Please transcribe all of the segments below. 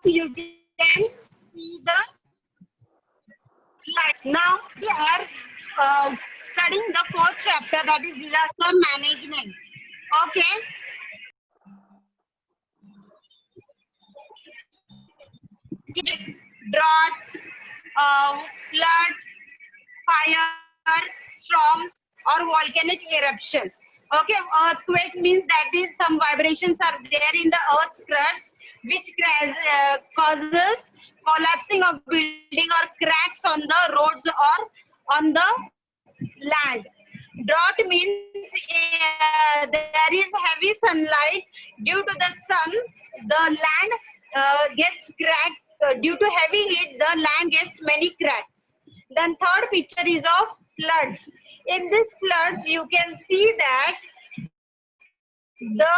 you can see the slide. Now we are studying the fourth chapter, that is disaster management. Okay. Droughts, floods, fire, storms, or volcanic eruption. Okay, earthquake means that is some vibrations are there in the earth's crust, which causes collapsing of building or cracks on the roads or on the land. Drought means there is heavy sunlight. Due to the sun, the land gets cracked. Due to heavy heat, the land gets many cracks. Then third picture is of floods. In this floods, you can see that the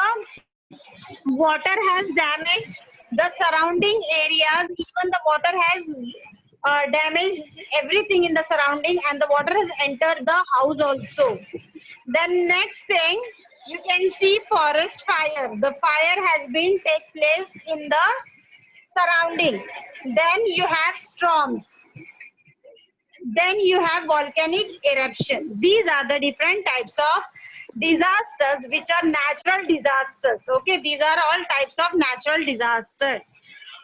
water has damaged the surrounding areas. Even the water has damaged everything in the surrounding, and the water has entered the house also. Then next thing, you can see forest fire. The fire has been take place in the surrounding. Then you have storms. Then you have volcanic eruption. These are the different types of disasters which are natural disasters. Okay, these are all types of natural disaster.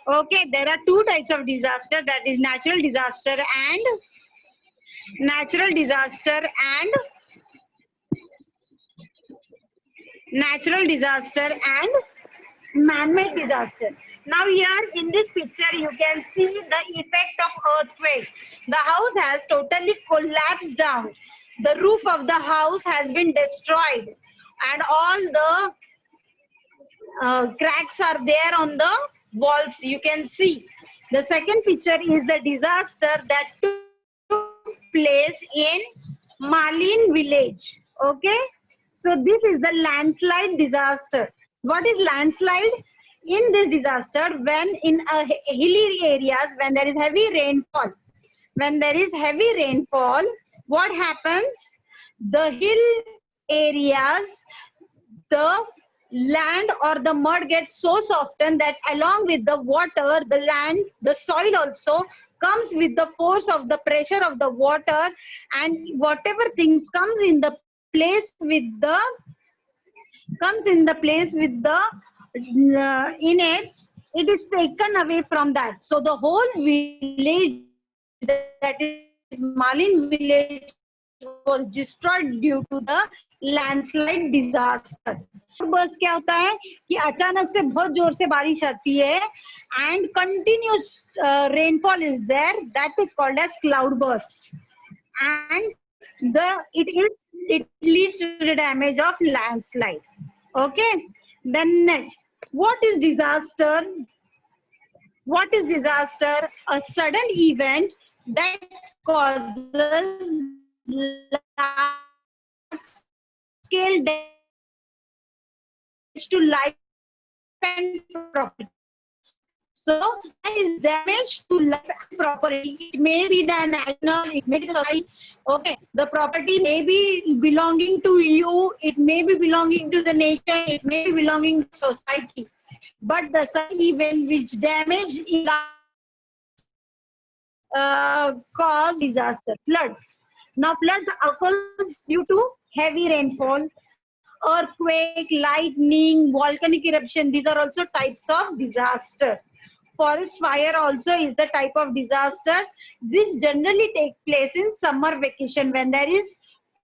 Okay, there are two types of disaster, that is natural disaster and man-made disaster. Now here in this picture you can see the effect of earthquake. The house has totally collapsed down. The roof of the house has been destroyed and all the cracks are there on the walls, you can see. The second picture is the disaster that took place in Malin village. Okay, so this is the landslide disaster. What is landslide? In this disaster, when in hilly areas, when there is heavy rainfall, what happens? The hill areas, the land or the mud gets so softened that along with the water, the land, the soil also comes with the force of the pressure of the water, and whatever things comes in the place with the innets, it is taken away from that. So the whole village, that is Malin village, was destroyed due to the landslide disaster. बस क्या होता है कि अचानक से बहुत जोर से बारिश आती है and continuous rainfall is there, that is called as cloud burst, and it leads to the damage of landslide. Okay, then next, what is disaster? A sudden event that causes large-scale damage to life and property. So there is damage to life and property. It may be the national, it may be the society. Okay, the property may be belonging to you, it may be belonging to the nation, it may be belonging to society. But the sudden event which damage cause disaster, floods. Now floods occurs due to heavy rainfall, earthquake, lightning, volcanic eruption. These are also types of disaster. Forest fire also is the type of disaster. This generally takes place in summer vacation when there is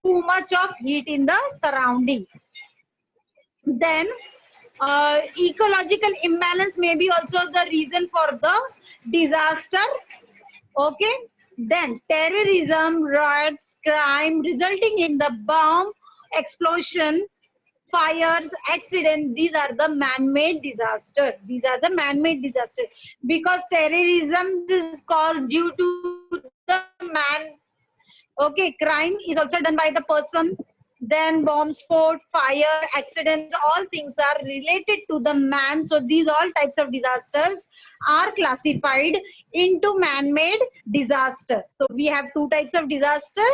too much of heat in the surrounding. Then ecological imbalance may be also the reason for the disaster. Okay, then terrorism, riots, crime resulting in the bomb explosion, fires, accident. These are the man-made disaster. Because terrorism is caused due to the man. Okay, crime is also done by the person. Then bomb sport, fire, accidents, all things are related to the man. So these all types of disasters are classified into man-made disaster. So we have two types of disaster,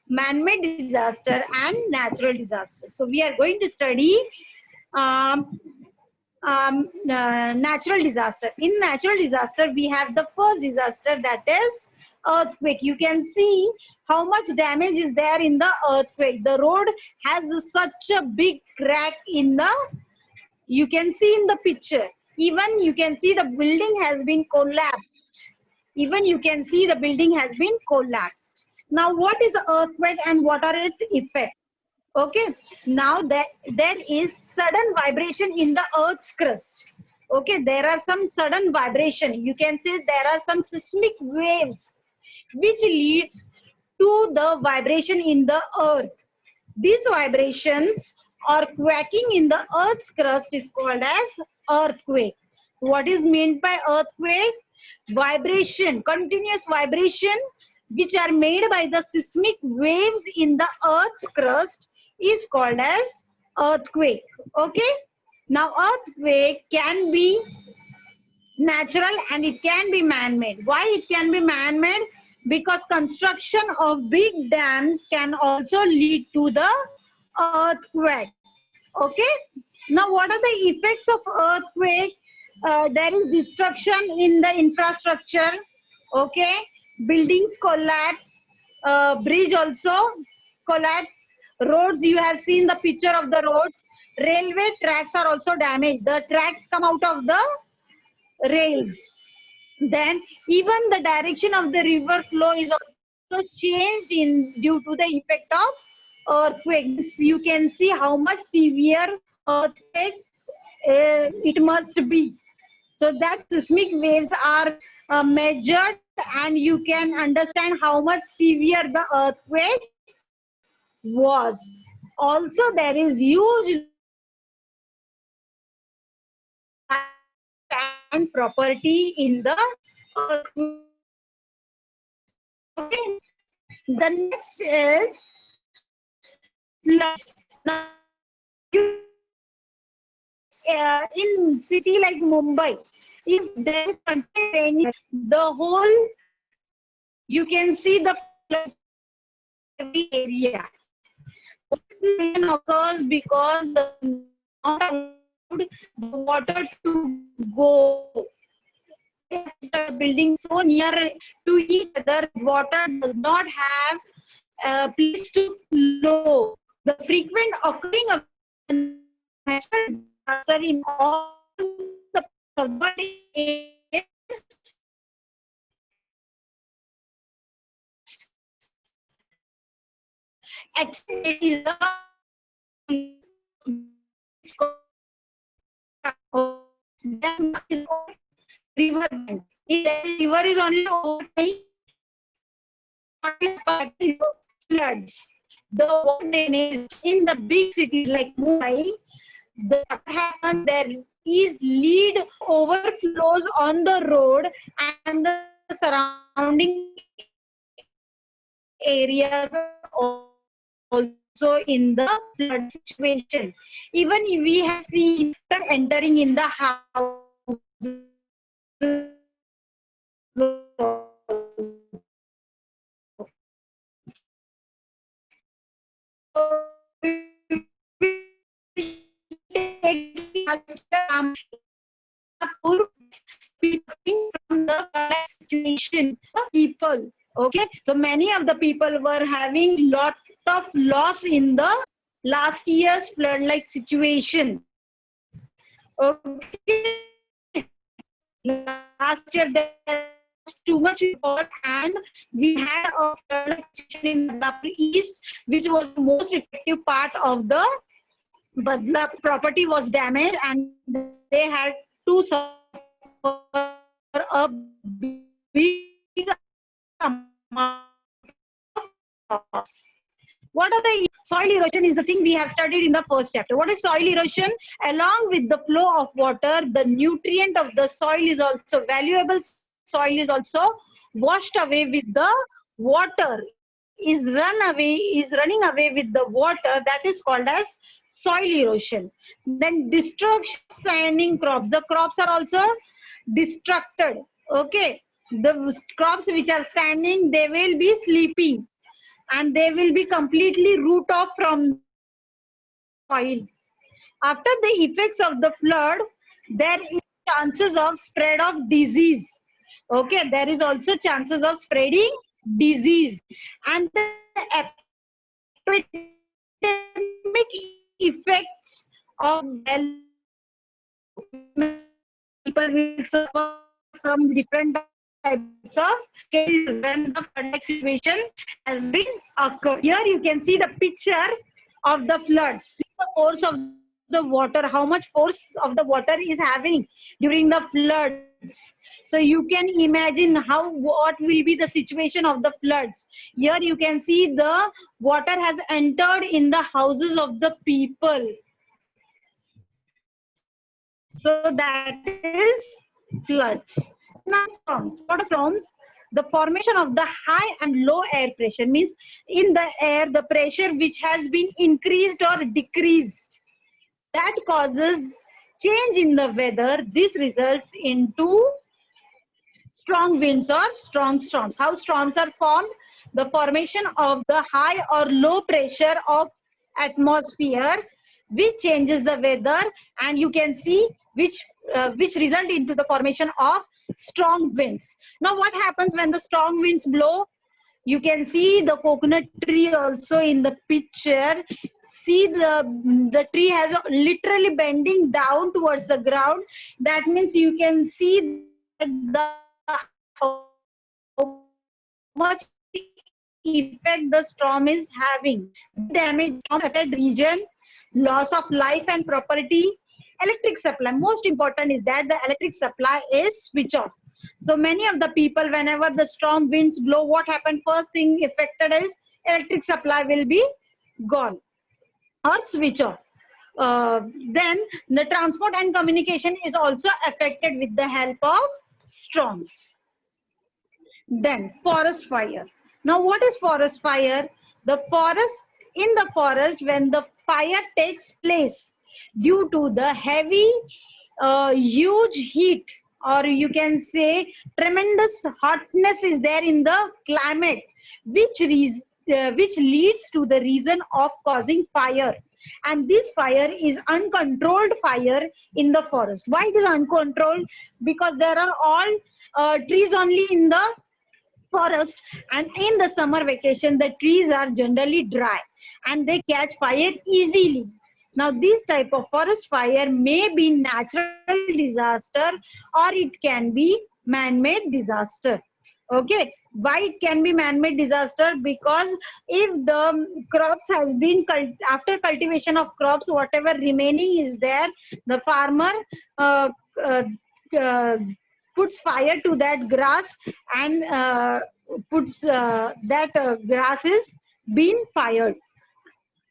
man-made disaster and natural disaster. So we are going to study natural disaster. In natural disaster, we have the first disaster, that is earthquake. You can see how much damage is there in the earthquake. The road has such a big crack in the, you can see in the picture. Even you can see the building has been collapsed. Even you can see the building has been collapsed. Now, what is earthquake and what are its effects? Okay, now there is sudden vibration in the earth's crust. Okay, there are some sudden vibration. You can say there are some seismic waves which leads to the vibration in the earth. These vibrations or quaking in the earth's crust is called as earthquake. What is meant by earthquake? Vibration, continuous vibration which are made by the seismic waves in the earth's crust is called as earthquake. Okay, now earthquake can be natural and it can be man-made. Why it can be man-made? Because construction of big dams can also lead to the earthquake. Okay, now what are the effects of earthquake? There is destruction in the infrastructure. Okay, buildings collapse, bridge also collapse, roads, you have seen the picture of the roads. Railway tracks are also damaged. The tracks come out of the rails. Then even the direction of the river flow is also changed in due to the effect of earthquake. You can see how much severe earthquake it must be. So that seismic waves are measured and you can understand how much severe the earthquake was. Also, there is huge and property in the earthquake. Okay. The next is floods. Now, in city like Mumbai, if there is rain, the whole, you can see the flood every area. Rain occurs because the water to go. Building so near to each other, water does not have a place to flow. The frequent occurring of natural disaster in all the urban areas except it is a river bank. If the river is only overflowing, floods. The water drainage in the big cities like Mumbai, what happens there is lead overflows on the road and the surrounding areas also in the flood situation. Even we have seen entering in the house. From the situation, people. Okay, so many of the people were having lot of loss in the last year's flood-like situation. Okay, last year there was too much effort and we had a flood situation in Badlapur East, which was the most effective part of the Badla property was damaged and they had to suffer a big amount of loss. What are the soil erosion is the thing we have studied in the first chapter. What is soil erosion? Along with the flow of water, the nutrient of the soil is also valuable. Soil is also washed away with the water. Is running away with the water. That is called as soil erosion. Then destruction of standing crops. The crops are also destructed. Okay, the crops which are standing, they will be sleeping and they will be completely root off from soil. After the effects of the flood, there is chances of spread of disease. Okay, there is also chances of spreading disease, and the epidemic effects of people will suffer from different types of cases when the flood situation has been occurred. Here you can see the picture of the floods. See the course of the water, how much force of the water is having during the floods. So you can imagine what will be the situation of the floods. Here you can see the water has entered in the houses of the people. So that is floods. Now storms. What are storms? The formation of the high and low air pressure means in the air the pressure which has been increased or decreased, that causes change in the weather. This results into strong winds or strong storms. How storms are formed? The formation of the high or low pressure of atmosphere which changes the weather, and you can see which result into the formation of strong winds. Now what happens when the strong winds blow? You can see the coconut tree also in the picture. See the tree has literally bending down towards the ground. That means you can see the how much effect the storm is having. Damage from affected region, loss of life and property. Electric supply, most important is that the electric supply is switch off. So many of the people, whenever the strong winds blow, what happened? First thing affected is electric supply will be gone or switch off. Then the transport and communication is also affected with the help of storms. Then forest fire. Now what is forest fire? The forest, in the forest, when the fire takes place due to the heavy huge heat, or you can say tremendous hotness is there in the climate, which leads to the reason of causing fire. And this fire is uncontrolled fire in the forest. Why it is uncontrolled? Because there are all trees only in the forest, and in the summer vacation the trees are generally dry and they catch fire easily. Now this type of forest fire may be natural disaster or it can be man-made disaster. Okay, why it can be man-made disaster? Because if the crops has been after cultivation of crops, whatever remaining is there, the farmer puts fire to that grass and puts that grass is being fired.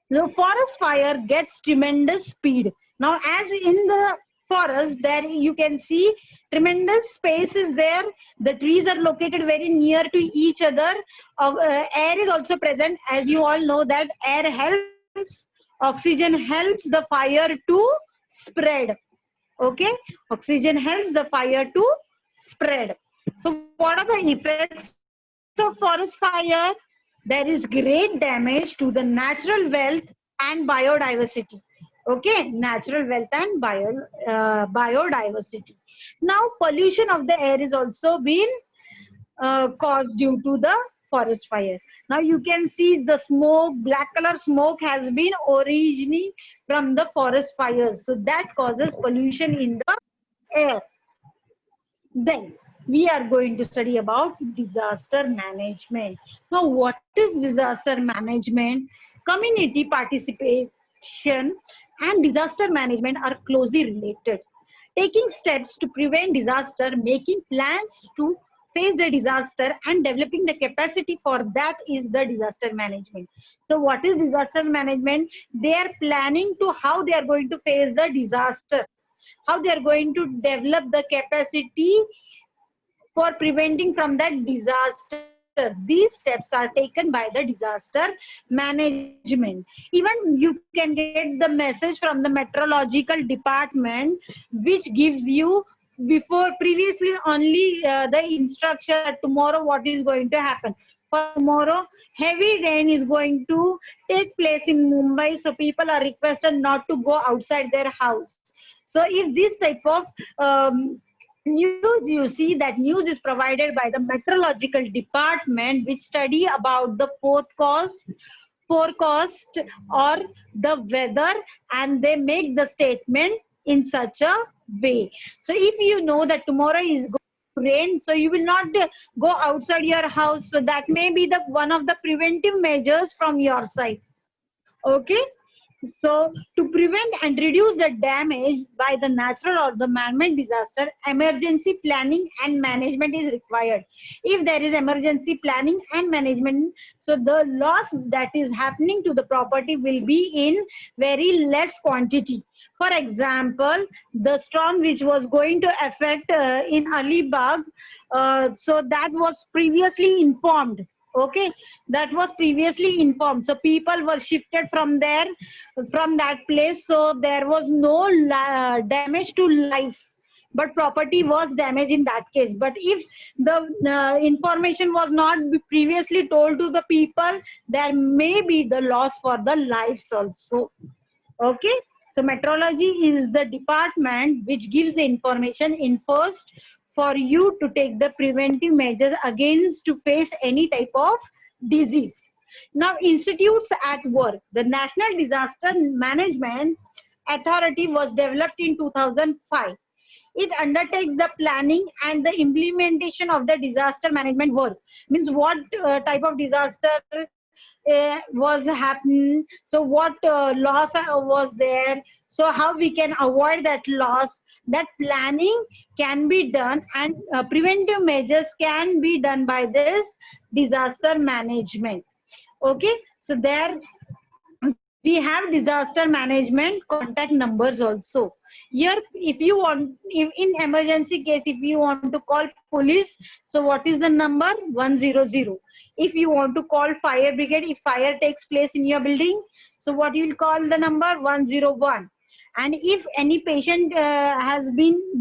The forest fire gets tremendous speed. Now as in the forest, there you can see tremendous space is there. The trees are located very near to each other. Air is also present. As you all know that air helps, oxygen helps the fire to spread. Okay, oxygen helps the fire to spread. So what are the effects of forest fire? There is great damage to the natural wealth and biodiversity. Okay, natural wealth and biodiversity. Now pollution of the air is also been caused due to the forest fire. Now you can see the smoke, black color smoke has been originating from the forest fires. So that causes pollution in the air. Then we are going to study about disaster management. Now what is disaster management? Community participation and disaster management are closely related. Taking steps to prevent disaster, making plans to face the disaster and developing the capacity for that is the disaster management. So what is disaster management? They are planning to how they are going to face the disaster, how they are going to develop the capacity for preventing from that disaster. These steps are taken by the disaster management. Even you can get the message from the meteorological department which gives you previously only the instruction tomorrow what is going to happen. For tomorrow, heavy rain is going to take place in Mumbai, so people are requested not to go outside their house. So if this type of news, you see that news is provided by the meteorological department, which study about the forecast or the weather, and they make the statement in such a way. So if you know that tomorrow is going to rain, so you will not go outside your house. So that may be the one of the preventive measures from your side. Okay. So to prevent and reduce the damage by the natural or the man-made disaster, emergency planning and management is required. If there is emergency planning and management, so the loss that is happening to the property will be in very less quantity. For example, the storm which was going to affect in Alibag, so that was previously informed. Okay, that was previously informed, so people were shifted from there, from that place, so there was no damage to life, but property was damaged in that case. But if the information was not previously told to the people, there may be the loss for the lives also. Okay, so meteorology is the department which gives the information in first for you to take the preventive measures against to face any type of disease. Now, institutes at work. The National Disaster Management Authority was developed in 2005. It undertakes the planning and the implementation of the disaster management work. Means what type of disaster was happening, so what loss was there, so how we can avoid that loss, that planning can be done, and preventive measures can be done by this disaster management. Okay, so there we have disaster management contact numbers also. Here, if you want, if in emergency case, if you want to call police, so what is the number? 100. If you want to call fire brigade, if fire takes place in your building, so what you will call the number? 101. And if any patient has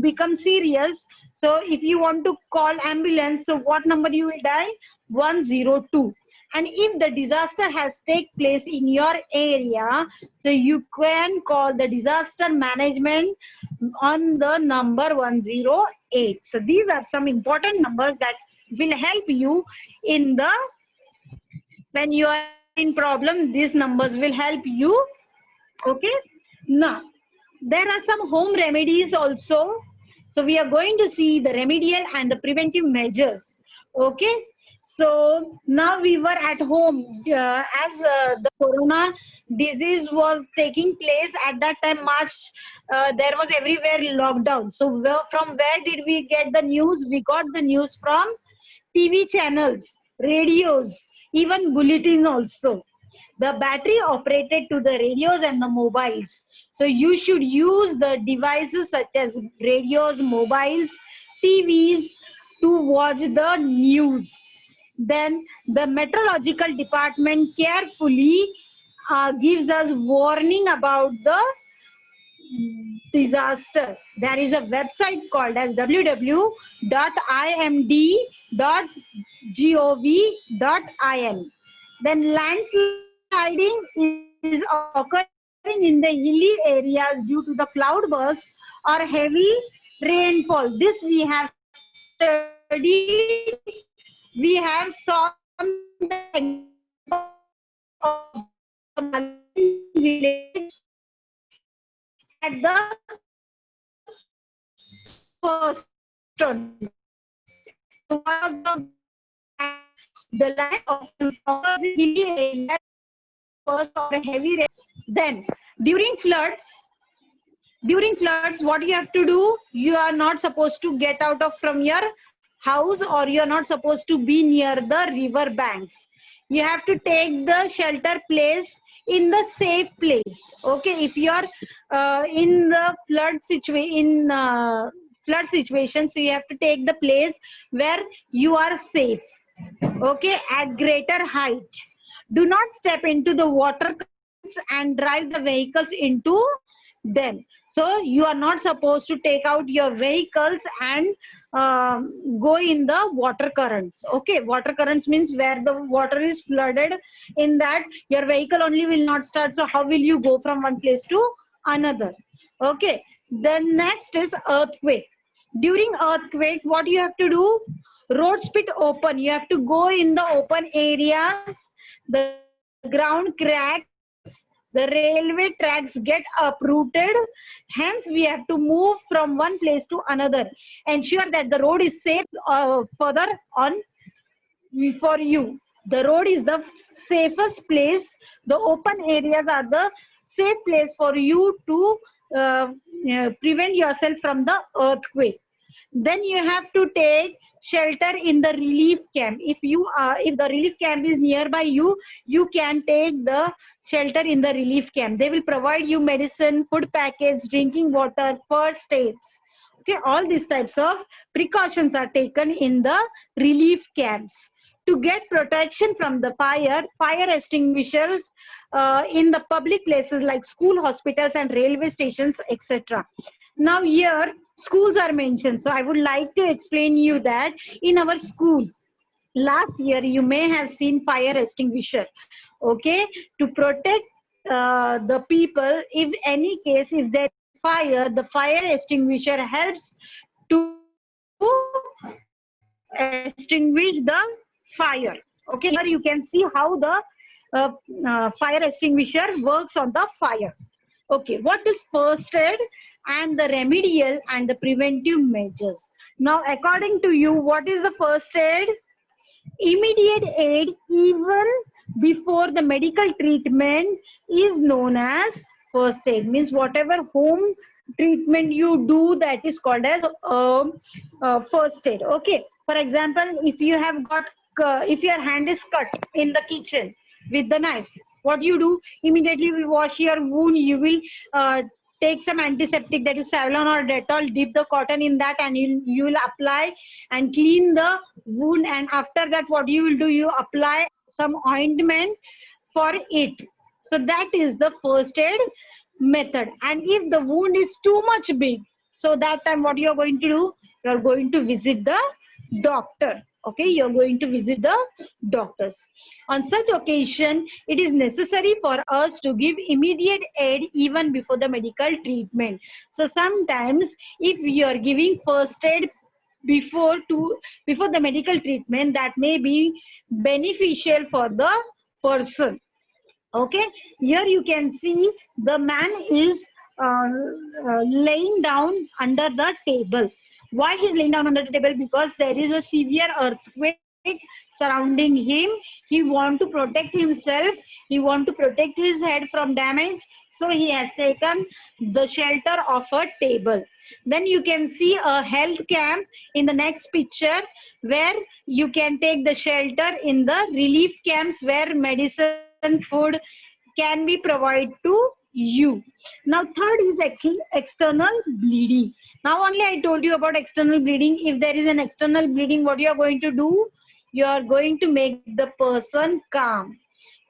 become serious, so if you want to call ambulance, so what number you will dial? 102. And if the disaster has take place in your area, so you can call the disaster management on the number 108. So these are some important numbers that will help you in the, when you are in problem, these numbers will help you. Okay, now there are some home remedies also. So we are going to see the remedial and the preventive measures. Okay, so now we were at home as the corona disease was taking place at that time, March, there was everywhere lockdown. So from where did we get the news? We got the news from TV channels, radios, even bulletins also. The battery operated to the radios and the mobiles. So you should use the devices such as radios, mobiles, TVs to watch the news. Then the meteorological department carefully gives us warning about the disaster. There is a website called as www.imd.gov.in. Then landsliding is occurring in the hilly areas due to the cloudburst or heavy rainfall. This we have studied. We have saw the village at the first one. The line of hilly area first or heavy rain. Then during floods, what you have to do, you are not supposed to get out of from your house, or you are not supposed to be near the river banks. You have to take the shelter place in the safe place. Okay, if you are in the flood situation, so you have to take the place where you are safe. Okay, at greater height. Do not step into the water and drive the vehicles into them. So you are not supposed to take out your vehicles and go in the water currents. Okay, water currents means where the water is flooded, in that your vehicle only will not start. So how will you go from one place to another? Okay, then next is earthquake. During earthquake, what you have to do? Road split open. You have to go in the open areas. The ground cracks. The railway tracks get uprooted. Hence, we have to move from one place to another. Ensure that the road is safe further on for you. The road is the safest place. The open areas are the safe place for you to prevent yourself from the earthquake. Then you have to take shelter in the relief camp. If the relief camp is nearby you, you can take the shelter in the relief camp. They will provide you medicine, food packets, drinking water, first aids. Okay, all these types of precautions are taken in the relief camps. To get protection from the fire extinguishers in the public places like school, hospitals, and railway stations, etc. Now here schools are mentioned. So I would like to explain you that in our school, last year you may have seen fire extinguisher. Okay, to protect the people, if any case, if there is fire, the fire extinguisher helps to extinguish the fire. Okay, here you can see how the fire extinguisher works on the fire. Okay, what is first aid and the remedial and the preventive measures? Now, according to you, what is the first aid? Immediate aid even before the medical treatment is known as first aid. Means whatever home treatment you do, that is called as first aid. Okay, for example, if you have got if your hand is cut in the kitchen with the knife, what you do? Immediately you will wash your wound. You will take some antiseptic, that is Savlon or Dettol, dip the cotton in that, and you will apply and clean the wound. And after that, what you will do? You apply some ointment for it. So that is the first aid method. And if the wound is too much big, so that time what you are going to do? You are going to visit the doctor. Okay, you are going to visit the doctors. On such occasion, it is necessary for us to give immediate aid even before the medical treatment. So sometimes if you are giving first aid before the medical treatment, that may be beneficial for the person. Okay, here you can see the man is laying down under the table. Why he's laying down under the table? Because there is a severe earthquake surrounding him. He want to protect himself. He want to protect his head from damage. So he has taken the shelter of a table. Then you can see a health camp in the next picture, where you can take the shelter in the relief camps where medicine, food can be provided to you. Now third is external bleeding. Now only I told you about external bleeding. If there is an external bleeding, what you are going to do? You are going to make the person calm.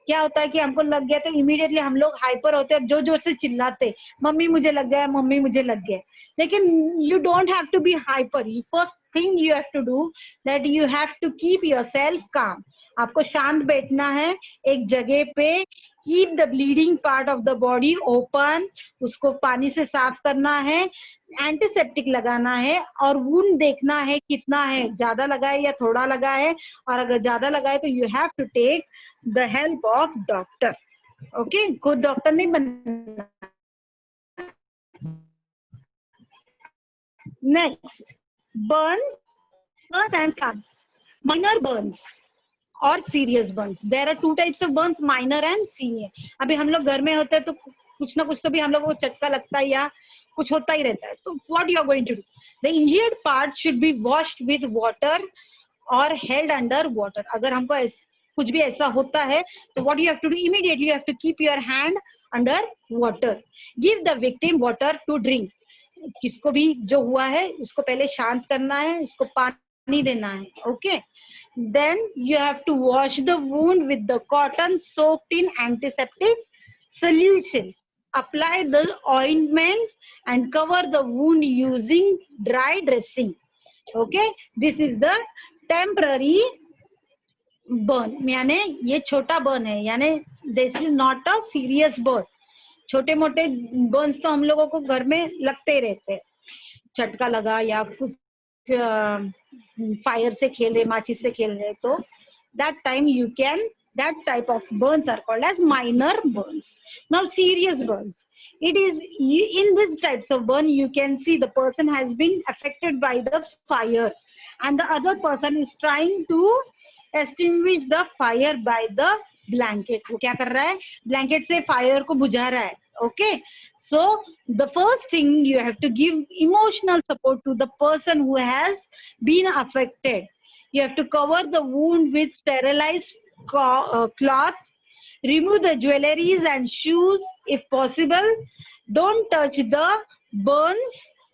क्या होता है कि हमको लग गया तो immediately हम लोग हाइपर होते हैं, जोर जोर से चिल्लाते, मम्मी मुझे लग गया, मम्मी मुझे लग गया. लेकिन you don't have to be hyper. First thing you have to do, that you have to keep yourself calm. आपको शांत बैठना है एक जगह पे. Keep the bleeding part of the body open. उसको पानी से साफ करना है, एंटीसेप्टिक लगाना है, और वुंड देखना है कितना है, ज्यादा लगा है या थोड़ा लगा है, और अगर ज्यादा लगा है तो you have to take the help of doctor. Okay, खुद डॉक्टर नहीं बनना. Next, burns and scars. Minor burns और serious burns. There are two types of burns, minor and senior. अभी हम लोग घर में होते हैं तो कुछ ना कुछ तो भी हम लोग को चटका लगता है या कुछ होता ही रहता है. तो what you are going to do? The injured part should be washed with water और हेल्ड अंडर वाटर. अगर हमको कुछ भी ऐसा होता है तो what you have to do? Immediately you have to keep your hand under water. Give the victim water to drink. किसको भी जो हुआ है उसको पहले शांत करना है, उसको पानी देना है. Okay, then you have to wash the wound with the cotton soaked in antiseptic solution. Apply the ointment and cover the wound using dry dressing. Okay, this is the temporary burn, यानी ये छोटा burn है, यानी this is not a serious burn. छोटे मोटे Burns तो हम लोगों को घर में लगते ही रहते हैं, झटका लगा या कुछ फायर से खेल रहे, माचिस से खेल रहे, तो that time you can, that type of burns are called as minor burns. Now serious burns, it is in these types of burn you can see the person has been affected by the fire and the other person is trying to extinguish the fire by the blanket. वो क्या कर रहा है, blanket से fire को बुझा रहा है. Okay, so the first thing you have to give emotional support to the person who has been affected. You have to cover the wound with sterilized cloth, remove the jewelries and shoes if possible, don't touch the burns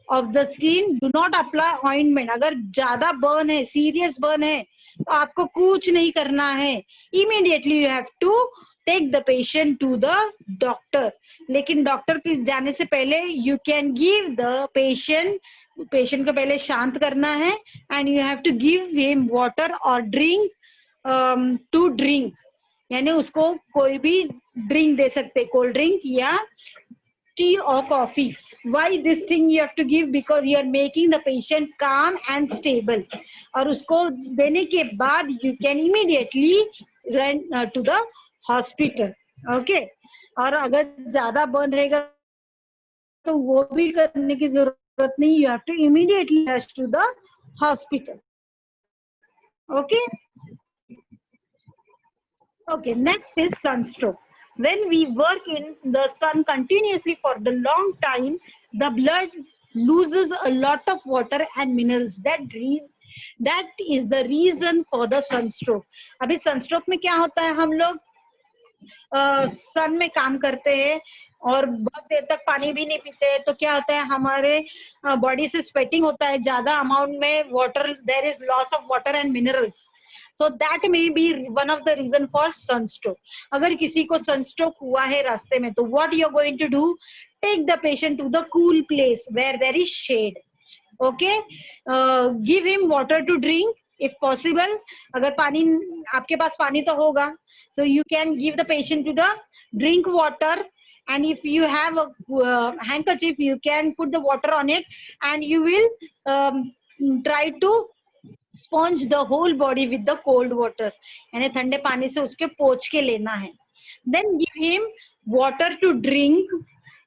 of the skin, do not apply ointment. अगर ज्यादा burn है, serious burn है, तो आपको कुछ नहीं करना है. Immediately you have to take the patient to the doctor. लेकिन डॉक्टर के जाने से पहले you can give the patient को पहले शांत करना है and you have to give him water or drink to drink. यानी उसको कोई भी ड्रिंक दे सकते, कोल्ड ड्रिंक या टी और coffee. Why this thing you have to give? Because you are making the patient calm and stable. और उसको देने के बाद you can immediately run to the hospital. Okay. और अगर ज्यादा बर्न रहेगा तो वो भी करने की जरूरत नहीं. You have to immediately rush to the hospital. Okay. Okay, next is sunstroke. When we work in the sun continuously for the long time, the blood loses a lot of water and minerals. That is the reason for the sunstroke. अभी sunstroke में क्या होता है, हम लोग सन में काम करते हैं और बहुत देर तक पानी भी नहीं पीते हैं, तो क्या होता है हमारे बॉडी से स्वेटिंग होता है, ज्यादा अमाउंट में water, there is loss of water and minerals. So that may be one of the reason for sunstroke. अगर किसी को sunstroke हुआ है रास्ते में, तो what you are going to do? Take the patient to the cool place where there is shade. Okay, give him water to drink if possible. अगर पानी आपके पास पानी तो होगा, so you can give the patient to the drink water. And if you have a handkerchief, you can put the water on it, and you will try to sponge the whole body with the cold water. यानी ठंडे पानी से उसके पोंछ के लेना है. Then give him water to drink.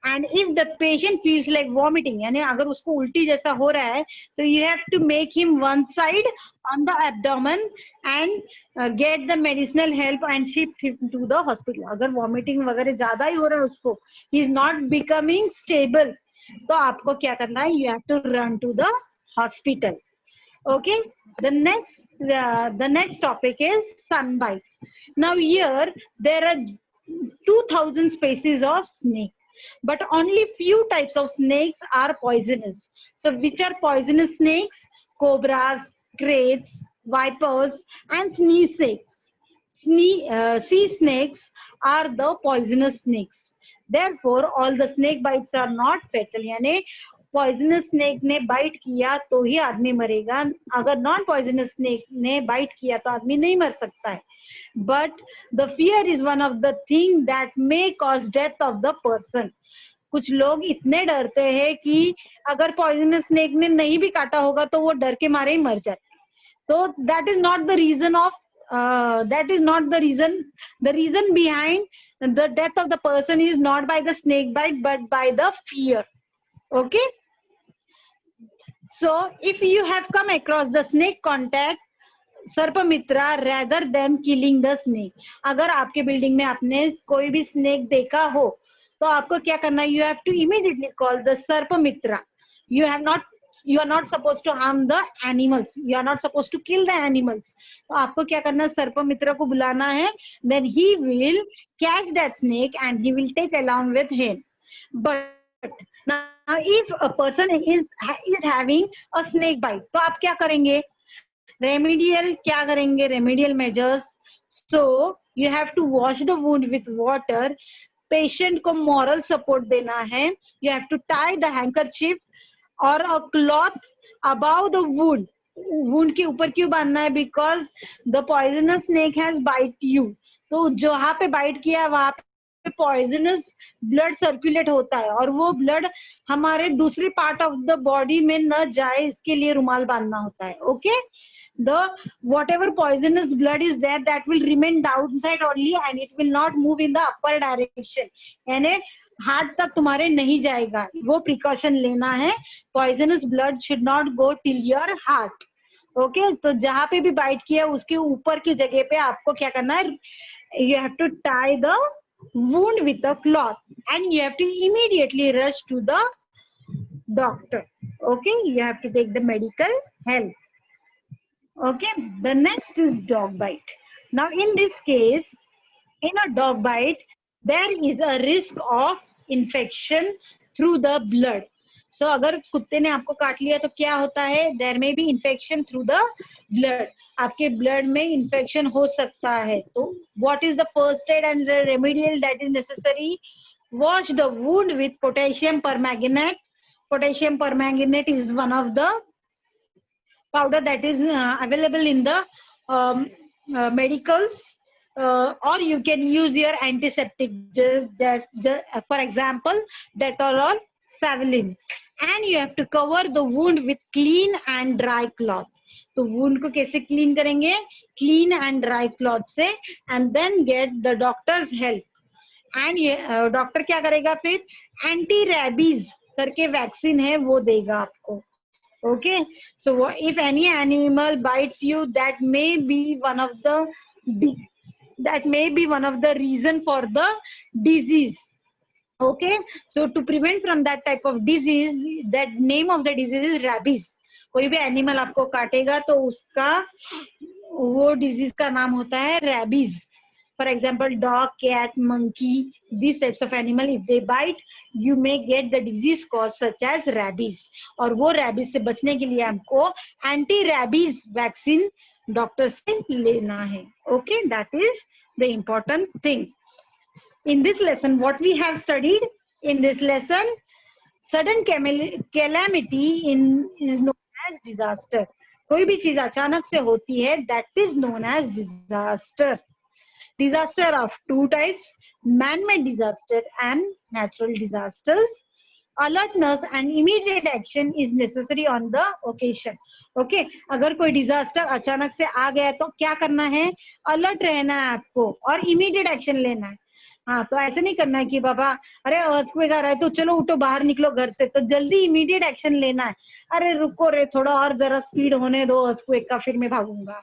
And if the patient feels like vomiting, यानी अगर उसको उल्टी जैसा हो रहा है, तो you have to make him one side on the abdomen and get the medicinal help and shift him to the hospital. अगर vomiting वगैरह ज्यादा ही हो रहा है उसको, he is not becoming stable, तो आपको क्या करना है? You have to run to the hospital. Okay, the next topic is sunbite. Now here there are 2000 species of snake, but only few types of snakes are poisonous. So which are poisonous snakes? Cobras, kraits, vipers and snakes. Sea snakes are the poisonous snakes. Therefore all the snake bites are not fatal. यानी poisonous snake ने bite किया तो ही आदमी मरेगा, अगर non poisonous snake ने bite किया तो आदमी नहीं मर सकता है. But the fear is one of the thing that may cause death of the person. कुछ लोग इतने डरते हैं कि अगर पॉइजनस स्नेक ने नहीं भी काटा होगा तो वो डर के मारे ही मर जाते. तो that is not the reason of the reason behind the death of the person is not by the snake bite but by the fear. Okay. So if you have come across the snake contact सर्पमित्रा rather than killing the snake, अगर आपके building में आपने कोई भी snake देखा हो तो आपको क्या करना है? You have to immediately call the सर्पमित्रा. You are not supposed to harm the animals. You are not supposed to kill the animals. तो आपको क्या करना है? सर्पमित्रा को बुलाना है. Then he will catch that snake and he will take along with him. But now if a person is having a snake bite, तो आप क्या करेंगे? Remedial क्या करेंगे? Remedial measures. So you have to wash the wound with water. Patient को moral support देना है. You have to tie the handkerchief or a cloth above the wound. wound के ऊपर क्यों बांधना है? Because the poisonous snake has bite you. तो जहाँ पे बाइट किया वहां पे पॉइजनस ब्लड सर्कुलेट होता है और वो ब्लड हमारे दूसरी पार्ट ऑफ द बॉडी में न जाए, इसके लिए रुमाल बांधना होता है. Okay, the whatever poisonous blood is there, that will remain downside only and it will not move in the upper direction. यानी हार्ट तक तुम्हारे नहीं जाएगा, वो प्रिकॉशन लेना है. Poisonous blood should not go till your heart. Okay, तो जहां पे भी बाइट किया उसके ऊपर की जगह पे आपको क्या करना है? you have to tie the wound with a cloth and you have to immediately rush to the doctor. Okay, you have to take the medical help. Okay, the next is dog bite. Now in this case, in a dog bite there is a risk of infection through the blood. So अगर कुत्ते ने आपको काट लिया तो क्या होता है? There may be infection through the blood. आपके ब्लड में इंफेक्शन हो सकता है. तो what is the first aid and the remedial that is necessary? Wash the wound with potassium permanganate. Potassium permanganate is one of the powder that is available in the medicals, or you can use your antiseptic, just for example Dettol or Savolin, and you have to cover the wound with clean and dry cloth. तो wound को कैसे clean करेंगे? Clean and dry cloth से, and then get the doctor's help. and doctor क्या करेगा फिर? Anti rabies करके vaccine है वो देगा आपको. Okay, so if any animal bites you, that may be one of the reason for the disease. Okay, so to prevent from that type of disease, that name of the disease is rabies. कोई भी animal आपको काटेगा तो उसका वो disease का नाम होता है rabies. For example, dog, cat, monkey, these types of animal, if they bite, you may get the disease caused such as rabies. और वो rabies से बचने के लिए हमको anti-rabies vaccine डॉक्टर से लेना है. Okay, that is the important thing. In this lesson, what we have studied in this lesson, sudden calamity is known as disaster. कोई भी चीज अचानक से होती है, that is known as disaster. Disaster of two types: man-made disaster and natural disasters. Alertness and immediate action is necessary on the occasion. Okay, अगर कोई disaster अचानक से आ गया तो क्या करना है? अलर्ट रहना है आपको और immediate action लेना है. हाँ, तो ऐसे नहीं करना है कि बाबा अरे अर्थक्वेक आ रहा है तो चलो उठो बाहर निकलो घर से, तो जल्दी इमीडिएट एक्शन लेना है. अरे रुको रे, थोड़ा और जरा स्पीड होने दो अर्थक्वेक का, फिर मैं भागूंगा.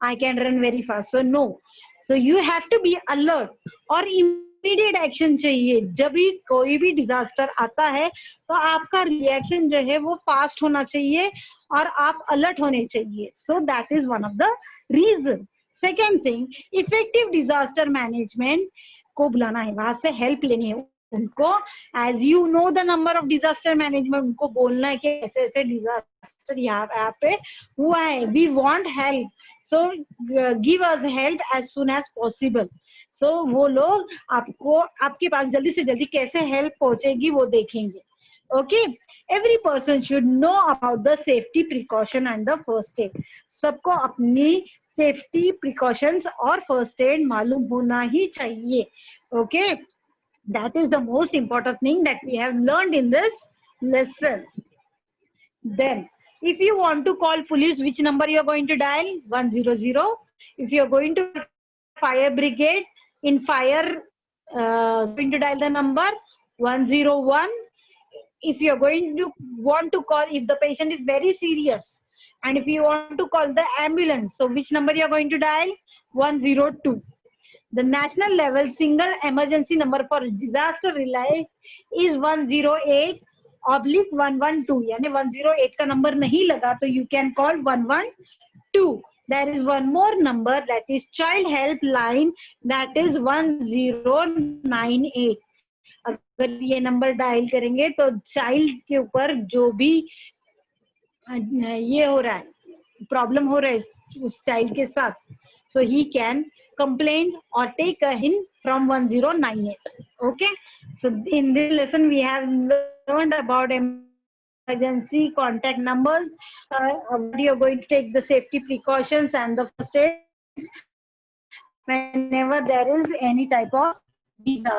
I can run very fast. So no, so you have to be alert और इमीडिएट एक्शन चाहिए. जब भी कोई भी डिजास्टर आता है तो आपका रिएक्शन जो है वो फास्ट होना चाहिए और आप अलर्ट होने चाहिए. So that is one of the reason. Second thing, effective disaster management को बुलाना है, वहां से हेल्प लेनी है उनको. As you know the number of disaster management, उनको बोलना है कि ऐसे ऐसे डिजास्टर यहाँ पे हुआ है, we want help, so give us help as soon as possible. So वो लोग आपको आपके पास जल्दी से जल्दी कैसे हेल्प पहुंचेगी वो देखेंगे. Okay, every person should know about the safety precaution and the first aid. सबको अपनी सेफ्टी प्रिकॉशंस और फर्स्ट एड मालूम होना ही चाहिए. Okay, that is the most important thing that we have learned in this lesson. Then if you want to call police, which number you are going to dial? 100. If you are going to fire brigade, in fire going to dial the number 101. If you are going to want to call, if the patient is very serious, and if you want to call the ambulance, so which number you are going to dial? 102. The national level single emergency number for disaster relief is 108/112. यानी 108 का number नहीं लगा तो you can call 112. There is one more number, that is child helpline, that is 1098. अगर ये number dial करेंगे तो child के ऊपर जो भी ये हो रहा है, प्रॉब्लम हो रहा है उस चाइल्ड के साथ, so he can complain or take a hint from 1098. Okay, so in this lesson we have learned about emergency contact numbers, what you're going to take the safety precautions and the first aid whenever there is any type of disaster.